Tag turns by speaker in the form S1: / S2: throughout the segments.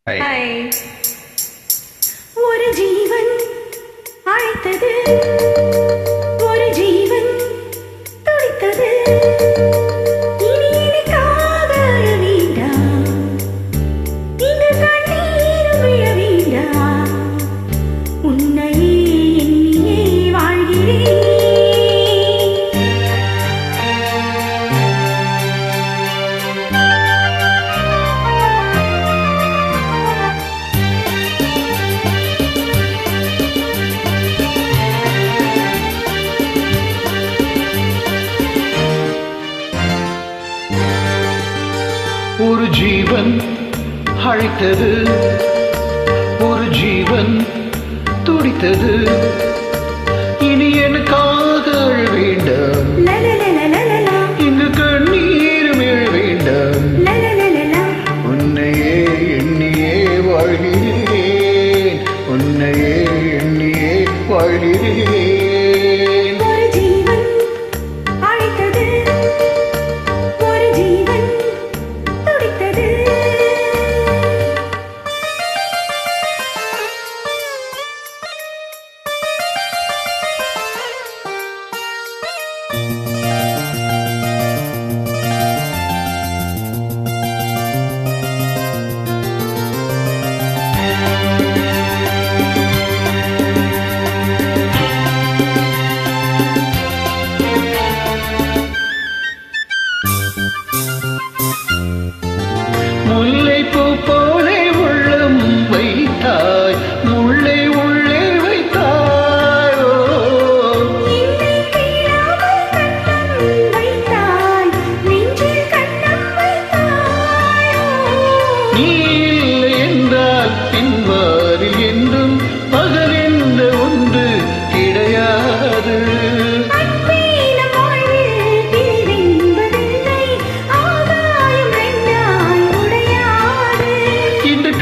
S1: Hi. ஒரு ஜீவன் அழைத்தது, ஒரு ஜீவன் துடித்தது. இனி எனக்காக அழ வேண்டாம், இங்கு கண்ணீர் விழ வேண்டாம். உன்னையே எண்ணியே வாழ்கிறேன்.
S2: ஒரு ஜீவன் அழைத்தது, ஒரு ஜீவன் துடித்தது. இனி எனக்காக அழ வேண்டாம், இங்கு கண்ணீர் விழ வேண்டாம். உன்னையே எண்ணியே வாழ்கிறேன், உன்னையே எண்ணியே வாழ்கிறேன். முல்லைப்பூ போலே உள்ளம் வைத்தாய், முல்லை உள்ளே வைத்தாய். நீ இல்லை என்றால் பின்வாரில் என்றும் பகல் என்ற ஒன்று கிடையாது.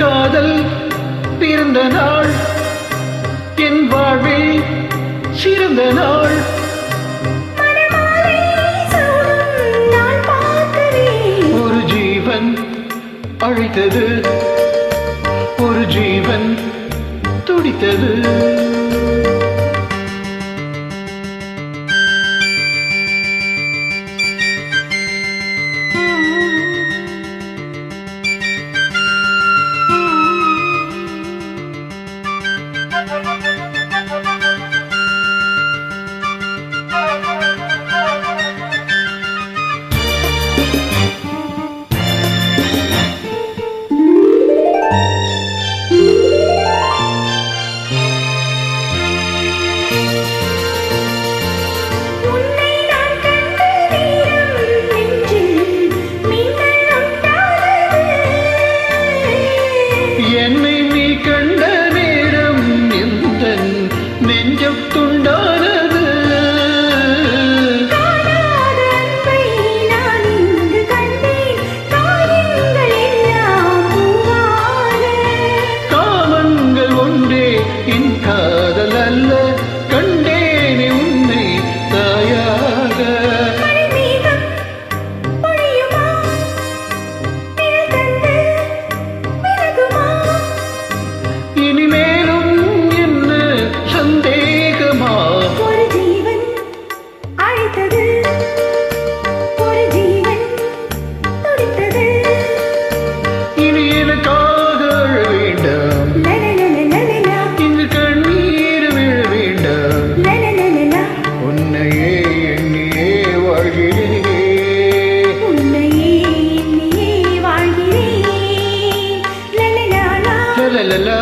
S2: காதல் பிறந்த நாள், என் வாழ்வில் சிறந்த நாள். ஒரு ஜீவன் அழைத்தது, ஒரு ஜீவன் துடித்தது. என்னை நீ கண்ட நேரம் எந்த நெஞ்சம் துண்டானது. காமங்கள் ஒன்றே என் காதல் அல்ல, கண்டேனே உன்னை தாயாக. இனிமேலும் என்ன சந்தேகமா?
S1: ஒரு ஜீவன் அழைத்தது, ஒரு ஜீவன் துடித்தது.
S2: இனி எனக்காக அழ வேண்டாம், இங்கு கண்ணீர் விழ வேண்டாம். உன்னையே எண்ணியே வாழ்கிறேன்,
S1: உன்னையே எண்ணியே வாழ்கிறேன்.
S2: லலலலா.